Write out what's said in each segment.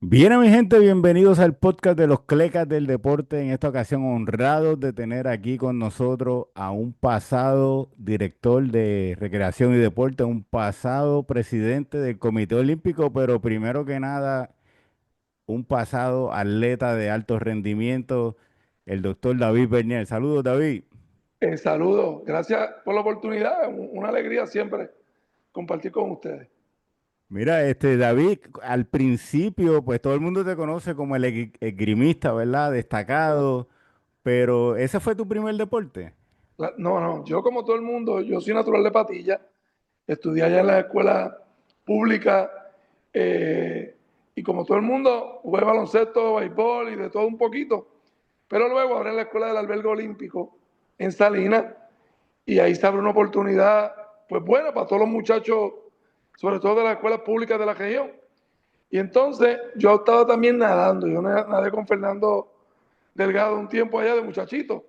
Bien, mi gente, bienvenidos al podcast de los Clecas del Deporte. En esta ocasión, honrados de tener aquí con nosotros a un pasado director de Recreación y Deporte, un pasado presidente del Comité Olímpico, pero primero que nada, un pasado atleta de alto rendimiento, el doctor David Bernier. Saludos, David. Saludos, gracias por la oportunidad, una alegría siempre compartir con ustedes. Mira, David, al principio, pues todo el mundo te conoce como el esgrimista, ¿verdad? Destacado, pero ¿ese fue tu primer deporte? No, yo como todo el mundo, yo soy natural de Patilla, estudié allá en la escuela pública y como todo el mundo jugué baloncesto, béisbol y de todo un poquito, pero luego abrí la escuela del albergue olímpico en Salinas y ahí se abre una oportunidad pues buena para todos los muchachos, sobre todo de las escuelas públicas de la región. Y entonces yo estaba también nadando, yo nadé con Fernando Delgado un tiempo allá de muchachito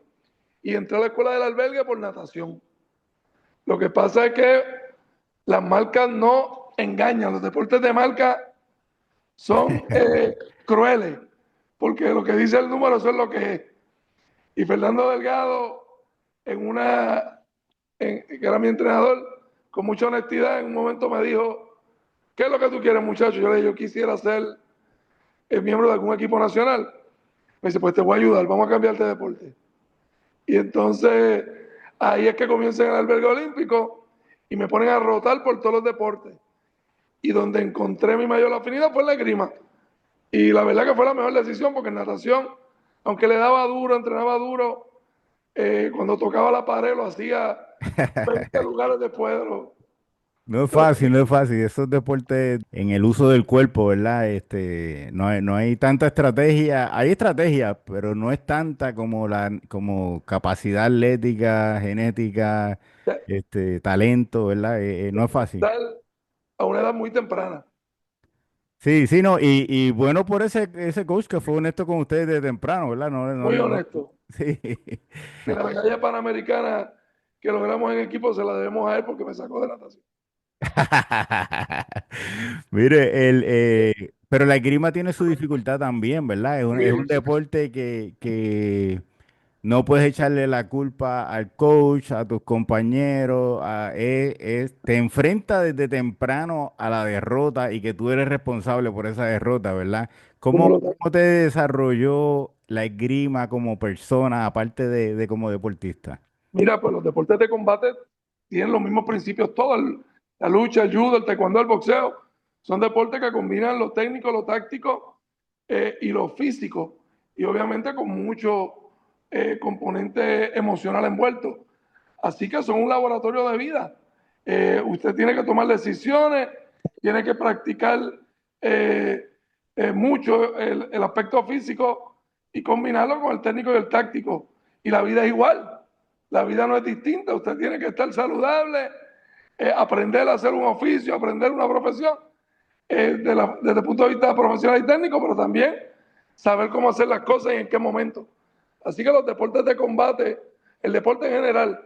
y entré a la escuela del albergue por natación. Lo que pasa es que las marcas no engañan, los deportes de marca son crueles, porque lo que dice el número eso es lo que es. Y Fernando Delgado, que era mi entrenador, con mucha honestidad, en un momento me dijo, ¿qué es lo que tú quieres, muchacho? Yo le dije, yo quisiera ser miembro de algún equipo nacional. Me dice, pues te voy a ayudar, vamos a cambiarte de deporte. Y entonces ahí es que comienza en el albergue olímpico y me ponen a rotar por todos los deportes. Y donde encontré mi mayor afinidad fue en la esgrima. Y la verdad que fue la mejor decisión porque en natación, aunque le daba duro, entrenaba duro, cuando tocaba la pared lo hacía 20 lugares después No es de los fácil, no es fácil. Esos deportes en el uso del cuerpo, ¿verdad? No hay tanta estrategia. Hay estrategia, pero no es tanta como capacidad atlética, genética, talento, ¿verdad? No es fácil. a una edad muy temprana. Sí, sí, no. Y bueno por ese coach que fue honesto con ustedes de temprano, ¿verdad? Muy honesto. Sí. Y la medalla panamericana que logramos en equipo se la debemos a él porque me sacó de natación. Mire, pero la esgrima tiene su dificultad también, ¿verdad? Es un Sí, deporte que no puedes echarle la culpa al coach, a tus compañeros, te enfrenta desde temprano a la derrota y que tú eres responsable por esa derrota, ¿verdad? como ¿Cómo te desarrolló la esgrima como persona, aparte de como deportista? mira, pues los deportes de combate tienen los mismos principios todos. La lucha, el judo, el taekwondo, el boxeo. Son deportes que combinan lo técnico, lo táctico y lo físico. Y obviamente con mucho componente emocional envuelto. Así que son un laboratorio de vida. Usted tiene que tomar decisiones, tiene que practicar eh, mucho el aspecto físico y combinarlo con el técnico y el táctico. Y la vida es igual. La vida no es distinta. Usted tiene que estar saludable, aprender a hacer un oficio, aprender una profesión desde el punto de vista profesional y técnico, pero también saber cómo hacer las cosas y en qué momento. Así que los deportes de combate, el deporte en general,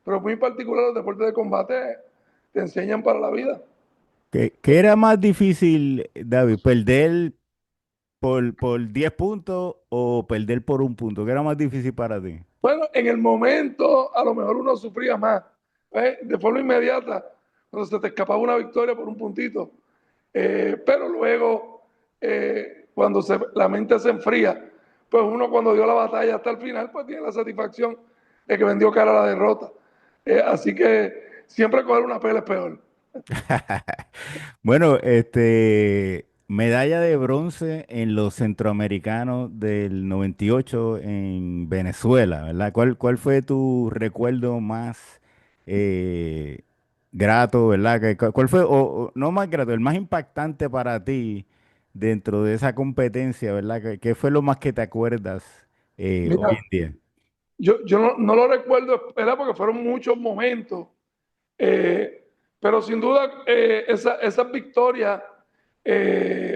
pero muy en particular los deportes de combate, te enseñan para la vida. ¿Qué era más difícil, David? ¿Perder por 10 puntos o perder por un punto? ¿Qué era más difícil para ti? Bueno, en el momento a lo mejor uno sufría más, de forma inmediata, cuando se te escapaba una victoria por un puntito. Pero luego, cuando la mente se enfría, pues uno cuando dio la batalla hasta el final, pues tiene la satisfacción de que vendió cara a la derrota. Así que siempre coger una pelea es peor. Bueno, medalla de bronce en los centroamericanos del 98 en Venezuela, ¿verdad? ¿Cuál fue tu recuerdo más eh, grato, ¿verdad? ¿Cuál fue, no más grato, el más impactante para ti dentro de esa competencia, ¿verdad? ¿Qué fue lo más que te acuerdas hoy Mira, en día? yo no lo recuerdo, ¿verdad? Porque fueron muchos momentos. Eh, pero sin duda, esas victorias,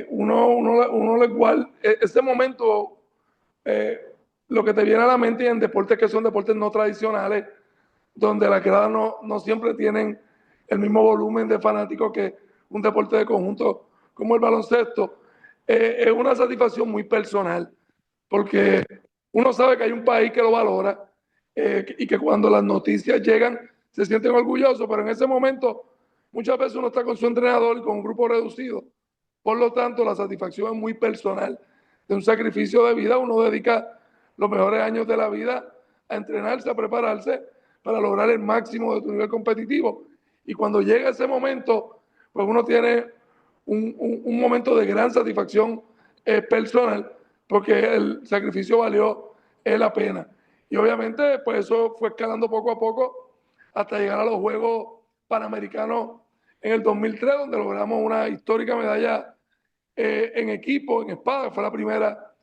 uno le igual, ese momento, eh, lo que te viene a la mente en deportes que son deportes no tradicionales, donde las gradas no siempre tienen el mismo volumen de fanáticos que un deporte de conjunto como el baloncesto, es una satisfacción muy personal, porque uno sabe que hay un país que lo valora y que cuando las noticias llegan se sienten orgullosos, pero en ese momento muchas veces uno está con su entrenador y con un grupo reducido. Por lo tanto, la satisfacción es muy personal. De un sacrificio de vida, uno dedica los mejores años de la vida a entrenarse, a prepararse para lograr el máximo de tu nivel competitivo. Y cuando llega ese momento, pues uno tiene un momento de gran satisfacción personal, porque el sacrificio valió la pena. Y obviamente, pues eso fue escalando poco a poco hasta llegar a los Juegos Panamericanos en el 2003, donde logramos una histórica medalla en equipo, en espada, fue la primera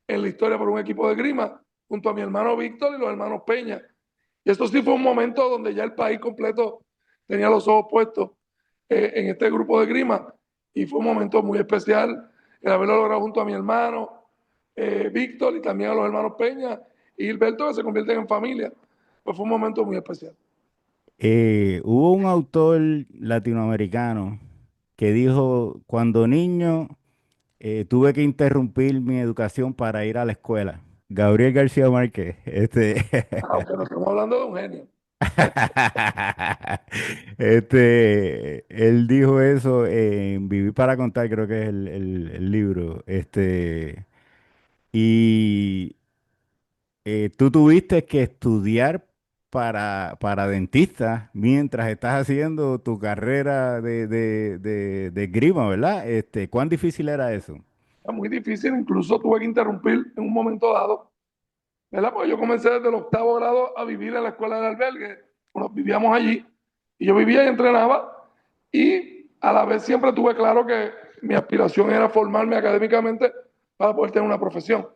en la historia por un equipo de grima, junto a mi hermano Víctor y los hermanos Peña. Y esto sí fue un momento donde ya el país completo tenía los ojos puestos en este grupo de grima, y fue un momento muy especial el haberlo logrado junto a mi hermano Víctor y también a los hermanos Peña y Gilberto, que se convierten en familia. Pues fue un momento muy especial. Hubo un autor latinoamericano que dijo, cuando niño tuve que interrumpir mi educación para ir a la escuela. Gabriel García Márquez. Aunque no estamos hablando de un genio. Él dijo eso en Vivir para Contar, creo que es el libro. Y tú tuviste que estudiar para dentista mientras estás haciendo tu carrera de esgrima, ¿verdad? ¿Cuán difícil era eso? Era muy difícil, incluso tuve que interrumpir en un momento dado, ¿verdad? Porque yo comencé desde el octavo grado a vivir en la escuela de albergue. Bueno, vivíamos allí y yo vivía y entrenaba, y a la vez siempre tuve claro que mi aspiración era formarme académicamente para poder tener una profesión.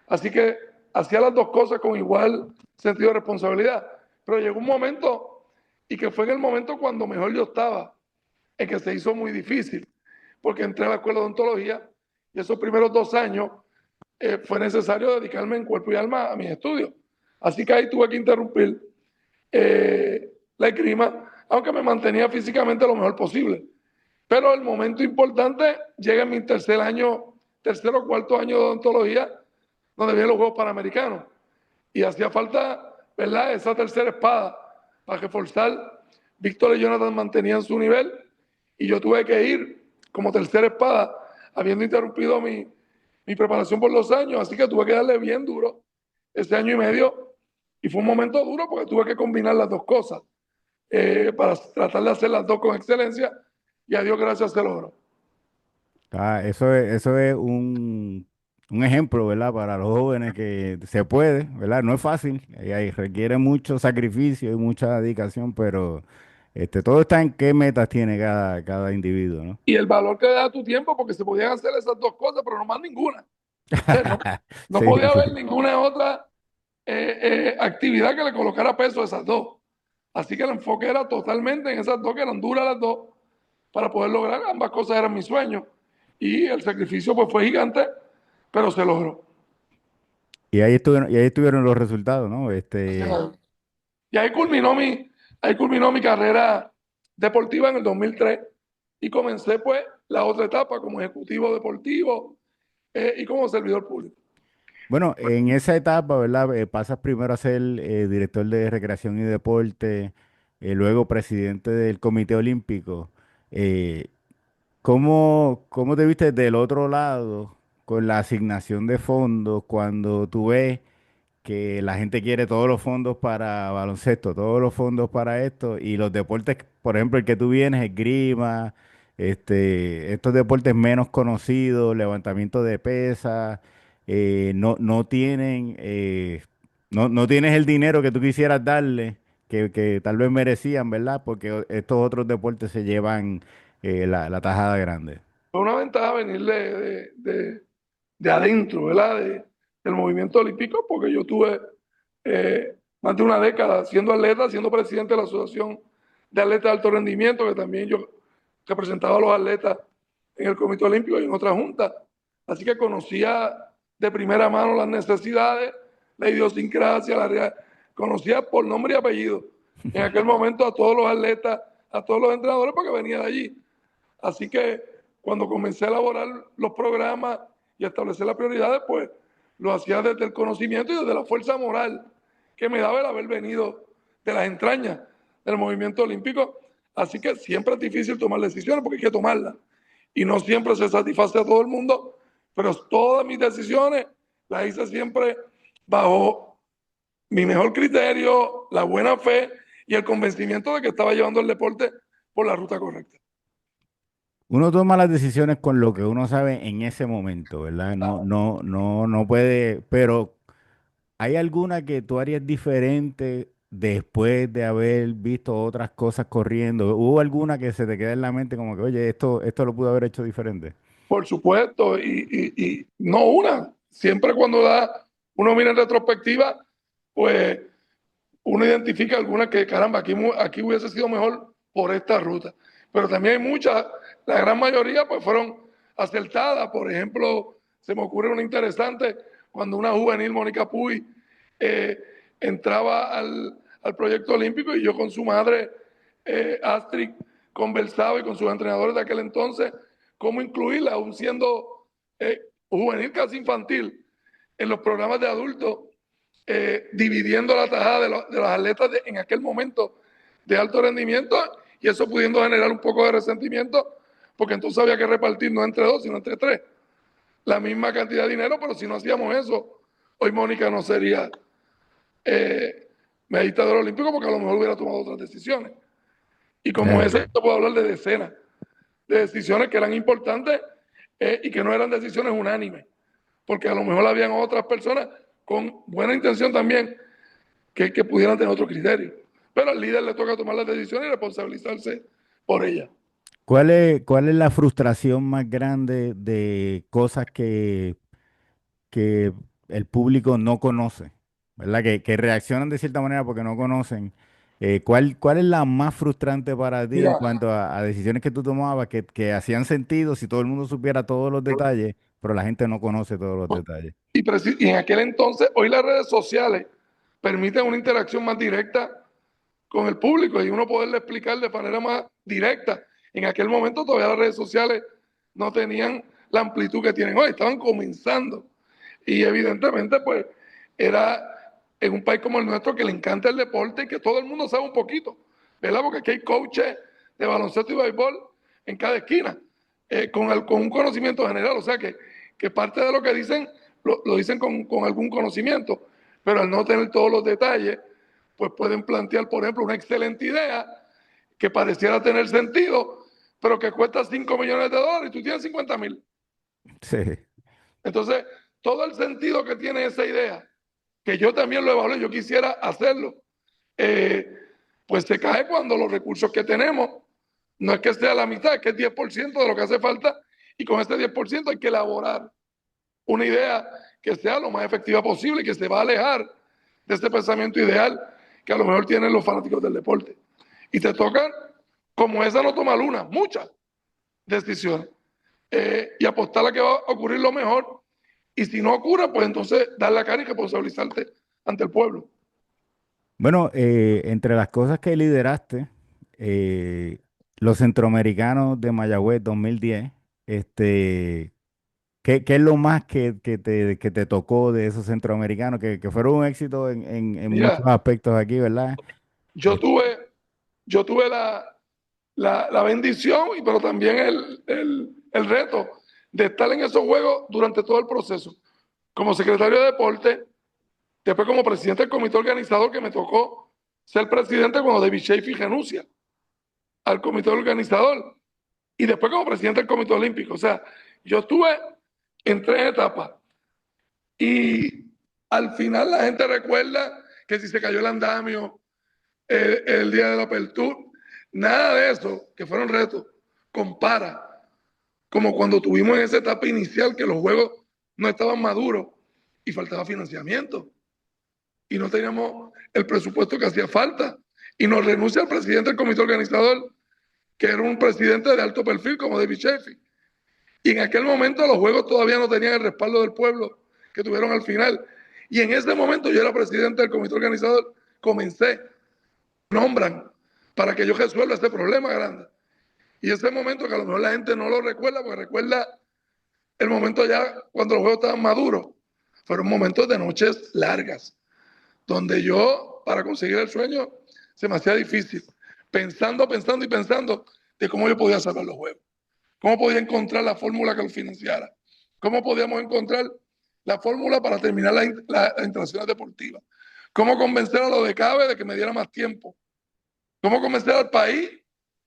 Así que hacía las dos cosas con igual sentido de responsabilidad. Pero llegó un momento, y que fue en el momento cuando mejor yo estaba, en que se hizo muy difícil, porque entré a la escuela de odontología y esos primeros 2 años fue necesario dedicarme en cuerpo y alma a mis estudios. Así que ahí tuve que interrumpir la esgrima, aunque me mantenía físicamente lo mejor posible. Pero el momento importante llega en mi tercer o cuarto año de odontología, donde vienen los Juegos Panamericanos. Y hacía falta, ¿verdad?, esa tercera espada para reforzar. Víctor y Jonathan mantenían su nivel y yo tuve que ir como tercera espada, habiendo interrumpido mi preparación por 2 años. Así que tuve que darle bien duro ese año y medio, y fue un momento duro porque tuve que combinar las dos cosas para tratar de hacer las dos con excelencia, y a Dios gracias se logró. Eso es un ejemplo, ¿verdad? Para los jóvenes que se puede, ¿verdad? No es fácil, requiere mucho sacrificio y mucha dedicación, pero todo está en qué metas tiene cada individuo, ¿no? Y el valor que da tu tiempo, porque se podían hacer esas dos cosas, pero no más ninguna. No, no Sí, podía haber sí. ninguna otra actividad que le colocara peso a esas dos. Así que el enfoque era totalmente en esas dos, que eran duras las dos, para poder lograr ambas cosas. Eran mis sueños. Y el sacrificio pues fue gigante, pero se logró. Y ahí estuvieron los resultados, ¿no? Y ahí culminó mi carrera deportiva en el 2003, y comencé pues la otra etapa como ejecutivo deportivo y como servidor público. Bueno, en esa etapa, ¿verdad? Pasas primero a ser director de recreación y deporte, luego presidente del Comité Olímpico. Eh, ¿cómo te viste del otro lado con la asignación de fondos cuando tú ves que la gente quiere todos los fondos para baloncesto, todos los fondos para esto, y los deportes, por ejemplo, el que tú vienes, esgrima, estos deportes menos conocidos, levantamiento de pesas, no tienen, no tienes el dinero que tú quisieras darle, que tal vez merecían, ¿verdad? Porque estos otros deportes se llevan la tajada grande. Fue una ventaja venir de adentro, ¿verdad? Del movimiento olímpico, porque yo tuve más de una década siendo atleta, siendo presidente de la Asociación de Atletas de Alto Rendimiento, que también yo representaba a los atletas en el Comité Olímpico y en otras juntas. Así que conocía de primera mano las necesidades, la idiosincrasia, conocía por nombre y apellido en aquel momento a todos los atletas, a todos los entrenadores, porque venía de allí. Así que cuando comencé a elaborar los programas y a establecer las prioridades, pues lo hacía desde el conocimiento y desde la fuerza moral que me daba el haber venido de las entrañas del movimiento olímpico. Así que siempre es difícil tomar decisiones porque hay que tomarlas. Y no siempre se satisface a todo el mundo, pero todas mis decisiones las hice siempre bajo mi mejor criterio, la buena fe y el convencimiento de que estaba llevando el deporte por la ruta correcta. Uno toma las decisiones con lo que uno sabe en ese momento, ¿verdad? No puede, pero ¿hay alguna que tú harías diferente después de haber visto otras cosas corriendo? ¿Hubo alguna que se te queda en la mente como que, oye, esto lo pude haber hecho diferente? Por supuesto, y no una. Siempre cuando uno mira en retrospectiva, pues uno identifica algunas que, caramba, aquí hubiese sido mejor por esta ruta. Pero también hay muchas, la gran mayoría pues fueron acertadas. Por ejemplo, se me ocurre una interesante, cuando una juvenil, Mónica Puy, eh, entraba al proyecto olímpico y yo con su madre, Astrid, conversaba y con sus entrenadores de aquel entonces, cómo incluirla, aún siendo juvenil casi infantil, en los programas de adultos, dividiendo la tajada de los atletas en aquel momento de alto rendimiento y eso pudiendo generar un poco de resentimiento, porque entonces había que repartir no entre dos, sino entre tres, la misma cantidad de dinero, pero si no hacíamos eso, hoy Mónica no sería medallista de oro olímpico porque a lo mejor hubiera tomado otras decisiones. Y como esa, yo puedo hablar de decenas de decisiones que eran importantes y que no eran decisiones unánimes, porque a lo mejor habían otras personas con buena intención también que pudieran tener otro criterio. Pero al líder le toca tomar las decisiones y responsabilizarse por ellas. Cuál es la frustración más grande de cosas que el público no conoce, ¿verdad? Que reaccionan de cierta manera porque no conocen. ¿Cuál es la más frustrante para ti en Mira, cuanto a decisiones que tú tomabas que hacían sentido si todo el mundo supiera todos los detalles, pero la gente no conoce todos los detalles? y en aquel entonces, hoy las redes sociales permiten una interacción más directa con el público y uno poderle explicar de manera más directa. En aquel momento todavía las redes sociales no tenían la amplitud que tienen hoy, estaban comenzando. Y evidentemente, pues, era en un país como el nuestro que le encanta el deporte y que todo el mundo sabe un poquito, ¿verdad? Porque aquí hay coaches de baloncesto y béisbol en cada esquina, con un conocimiento general, o sea que parte de lo que dicen lo dicen con algún conocimiento, pero al no tener todos los detalles, pues pueden plantear, por ejemplo, una excelente idea que pareciera tener sentido, pero que cuesta 5 millones de dólares y tú tienes 50,000. Sí. Entonces, todo el sentido que tiene esa idea, que yo también lo evalué, yo quisiera hacerlo, eh, pues se cae cuando los recursos que tenemos no es que sea la mitad, es que es 10% de lo que hace falta y con este 10% hay que elaborar una idea que sea lo más efectiva posible y que se va a alejar de ese pensamiento ideal que a lo mejor tienen los fanáticos del deporte. Y te tocan, como esa no toma luna, muchas decisiones. Y apostar a que va a ocurrir lo mejor. Y si no ocurre, pues entonces dar la cara y responsabilizarte ante el pueblo. Bueno, entre las cosas que lideraste, los centroamericanos de Mayagüez 2010, este, ¿qué es lo más que te tocó de esos centroamericanos que fueron un éxito en muchos Mira, aspectos aquí, ¿verdad? yo tuve, yo tuve la bendición, pero también el reto de estar en esos juegos durante todo el proceso. Como secretario de deporte, después como presidente del comité organizador, que me tocó ser presidente cuando David Sheffield renuncia al comité organizador, y después como presidente del comité olímpico. O sea, yo estuve en tres etapas y al final la gente recuerda que si se cayó el andamio, el día de la apertura, nada de eso, que fueron retos, compara como cuando tuvimos en esa etapa inicial que los juegos no estaban maduros y faltaba financiamiento y no teníamos el presupuesto que hacía falta y nos renuncia el presidente del comité organizador, que era un presidente de alto perfil como David Sheffield. Y en aquel momento los juegos todavía no tenían el respaldo del pueblo que tuvieron al final. Y en ese momento yo era presidente del comité organizador, comencé, nombran para que yo resuelva este problema grande. Y ese momento que a lo mejor la gente no lo recuerda, porque recuerda el momento ya cuando los juegos estaban maduros, fueron momentos de noches largas, donde yo, para conseguir el sueño, se me hacía difícil, pensando y pensando de cómo yo podía salvar los juegos, cómo podía encontrar la fórmula que lo financiara, cómo podíamos encontrar la fórmula para terminar las instalaciones deportivas, cómo convencer a los de CABE de que me diera más tiempo, cómo convencer al país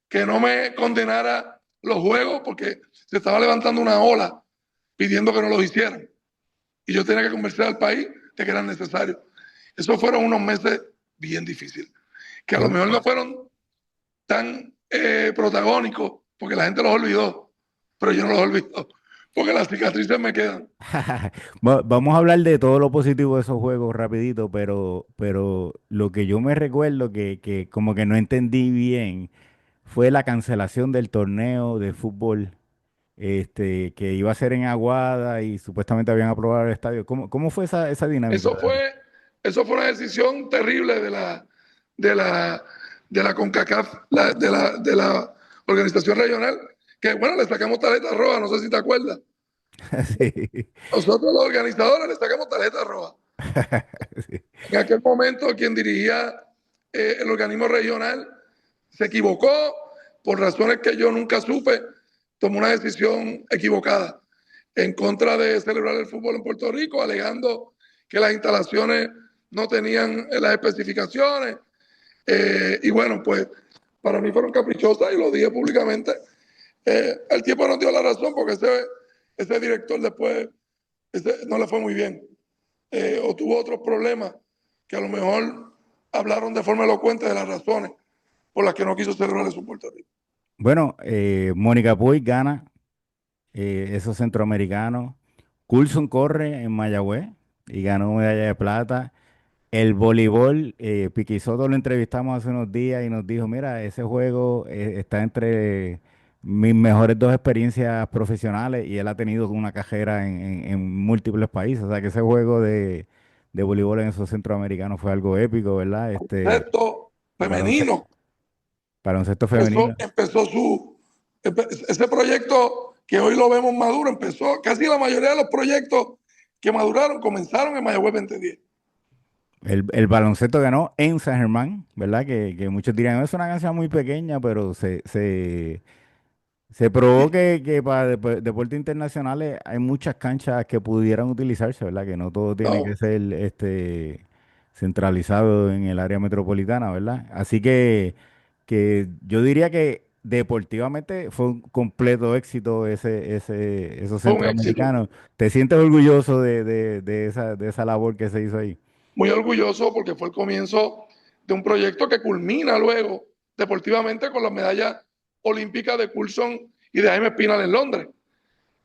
que no me condenara los juegos porque se estaba levantando una ola pidiendo que no los hicieran. Y yo tenía que convencer al país de que eran necesarios. Esos fueron unos meses bien difíciles, que a lo mejor no fueron tan protagónicos porque la gente los olvidó, pero yo no los olvido porque las cicatrices me quedan. Vamos a hablar de todo lo positivo de esos juegos rapidito, pero lo que yo me recuerdo que como que no entendí bien fue la cancelación del torneo de fútbol que iba a ser en Aguada y supuestamente habían aprobado el estadio. ¿Cómo fue esa dinámica? Eso fue, eso fue una decisión terrible de la, de la CONCACAF, de la organización regional, que bueno, le sacamos tarjeta roja, no sé si te acuerdas. Sí. Nosotros los organizadores le sacamos tarjeta roja. Sí. En aquel momento quien dirigía el organismo regional se equivocó por razones que yo nunca supe, tomó una decisión equivocada en contra de celebrar el fútbol en Puerto Rico, alegando que las instalaciones no tenían las especificaciones. Y bueno, pues para mí fueron caprichosas y lo dije públicamente. El tiempo nos dio la razón porque ese director después no le fue muy bien. O tuvo otros problemas que a lo mejor hablaron de forma elocuente de las razones por las que no quiso celebrar eso en Puerto Rico. Bueno, Mónica Puig gana esos centroamericanos. Coulson corre en Mayagüez y ganó medalla de plata. El voleibol, Piqui Soto lo entrevistamos hace unos días y nos dijo, mira, ese juego está entre mis mejores dos experiencias profesionales y él ha tenido una carrera en múltiples países. O sea que ese juego de voleibol en esos centroamericanos fue algo épico, ¿verdad? Esto Baloncesto, femenino baloncesto femenino. empezó ese proyecto que hoy lo vemos maduro, empezó casi la mayoría de los proyectos que maduraron comenzaron en Mayagüez 2010. El baloncesto ganó en San Germán, ¿verdad? Que muchos dirían, "No, es una canción muy pequeña, pero se probó Sí, que para deportes internacionales hay muchas canchas que pudieran utilizarse, ¿verdad? Que no todo tiene que no, ser centralizado en el área metropolitana, ¿verdad? Así que yo diría que deportivamente fue un completo éxito esos fue un éxito. centroamericanos. ¿Te sientes orgulloso de esa labor que se hizo ahí? Muy orgulloso porque fue el comienzo de un proyecto que culmina luego deportivamente con las medallas olímpicas de Coulson y de Jaime Espinal en Londres.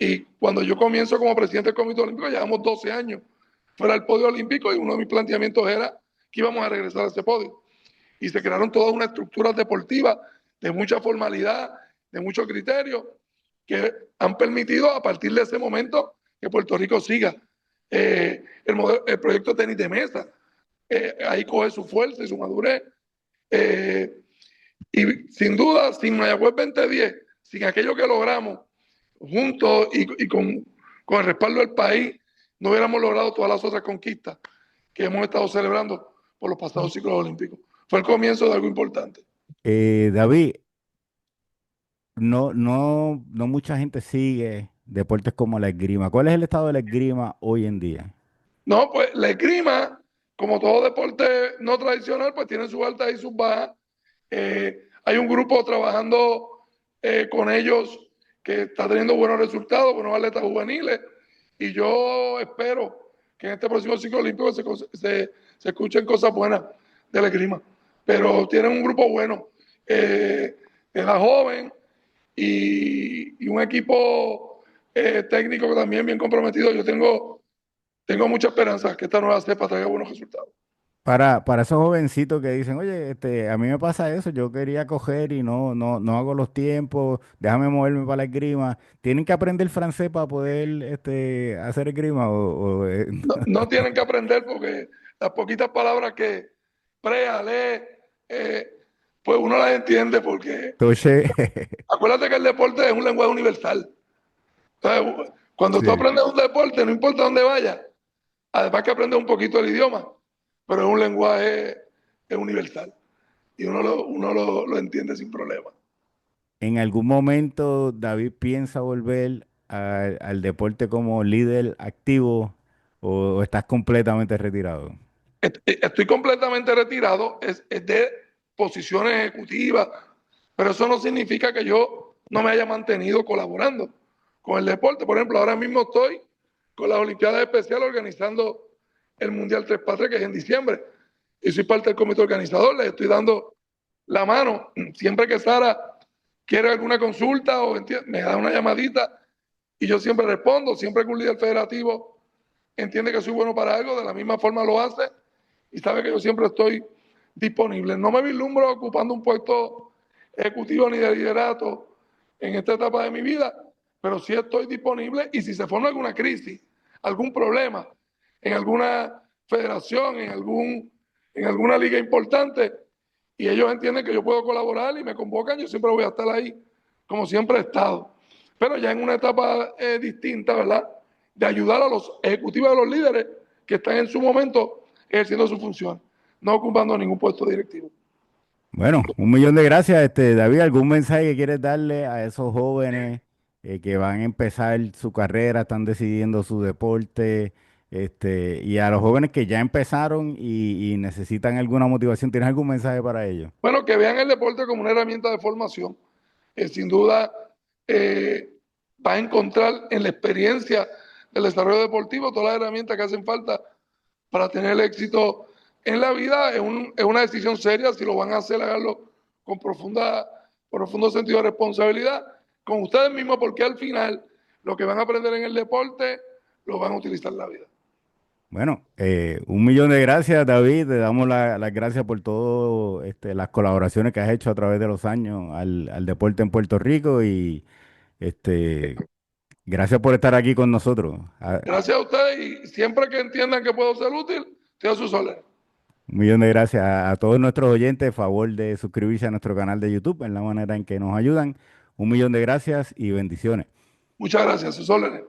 Y cuando yo comienzo como presidente del Comité Olímpico, llevamos 12 años fuera del podio olímpico y uno de mis planteamientos era que íbamos a regresar a ese podio. Y se crearon todas unas estructuras deportivas de mucha formalidad, de mucho criterio, que han permitido a partir de ese momento que Puerto Rico siga el proyecto de tenis de mesa. Ahí coge su fuerza y su madurez. Eh, y sin duda, sin Mayagüez 2010, sin aquello que logramos juntos y con el respaldo del país, no hubiéramos logrado todas las otras conquistas que hemos estado celebrando por los pasados ciclos olímpicos. Fue el comienzo de algo importante. David, no mucha gente sigue deportes como la esgrima. ¿Cuál es el estado de la esgrima hoy en día? No, pues la esgrima, como todo deporte no tradicional, pues tiene sus altas y sus bajas. Hay un grupo trabajando con ellos que está teniendo buenos resultados, buenos atletas juveniles, y yo espero que en este próximo ciclo olímpico se escuchen cosas buenas de la esgrima. Pero tienen un grupo bueno, de edad joven y un equipo técnico también bien comprometido. Yo tengo mucha esperanza que esta nueva cepa traiga buenos resultados. Para esos jovencitos que dicen, oye, a mí me pasa eso, yo quería coger y no hago los tiempos, déjame moverme para la esgrima. ¿Tienen que aprender francés para poder hacer esgrima? No, no tienen que aprender porque las poquitas palabras que Prea lee, eh, pues uno las entiende porque Entonces, acuérdate que el deporte es un lenguaje universal. Entonces, cuando tú sí. aprendes un deporte, no importa dónde vayas, además que aprendes un poquito el idioma, pero es un lenguaje es universal y uno lo entiende sin problema. ¿En algún momento David piensa volver al deporte como líder activo o estás completamente retirado? Estoy completamente retirado, es de posiciones ejecutivas, pero eso no significa que yo no me haya mantenido colaborando con el deporte. Por ejemplo, ahora mismo estoy con las Olimpiadas Especiales organizando el Mundial 3x3, que es en diciembre, y soy parte del comité organizador, le estoy dando la mano. Siempre que Sara quiere alguna consulta o me da una llamadita y yo siempre respondo, siempre que un líder federativo entiende que soy bueno para algo, de la misma forma lo hace y sabe que yo siempre estoy disponible. No me vislumbro ocupando un puesto ejecutivo ni de liderato en esta etapa de mi vida, pero sí estoy disponible y si se forma alguna crisis, algún problema en alguna federación, en alguna liga importante y ellos entienden que yo puedo colaborar y me convocan, yo siempre voy a estar ahí, como siempre he estado. Pero ya en una etapa distinta, ¿verdad? De ayudar a los ejecutivos, a los líderes que están en su momento ejerciendo su función, no ocupando ningún puesto directivo. Bueno, 1 millón de gracias, David. ¿Algún mensaje que quieres darle a esos jóvenes que van a empezar su carrera, están decidiendo su deporte, y a los jóvenes que ya empezaron y necesitan alguna motivación? ¿Tienes algún mensaje para ellos? Bueno, que vean el deporte como una herramienta de formación. Sin duda, eh, va a encontrar en la experiencia del desarrollo deportivo todas las herramientas que hacen falta para tener éxito en la vida. Es una decisión seria. Si lo van a hacer, háganlo con profundo sentido de responsabilidad con ustedes mismos, porque al final lo que van a aprender en el deporte lo van a utilizar en la vida. Bueno, 1 millón de gracias, David. Te damos las gracias por todo, las colaboraciones que has hecho a través de los años al deporte en Puerto Rico y este, gracias por estar aquí con nosotros. Gracias a ustedes y siempre que entiendan que puedo ser útil, estoy a sus órdenes. 1 millón de gracias a todos nuestros oyentes. Favor de suscribirse a nuestro canal de YouTube en la manera en que nos ayudan. 1 millón de gracias y bendiciones. Muchas gracias, a sus órdenes.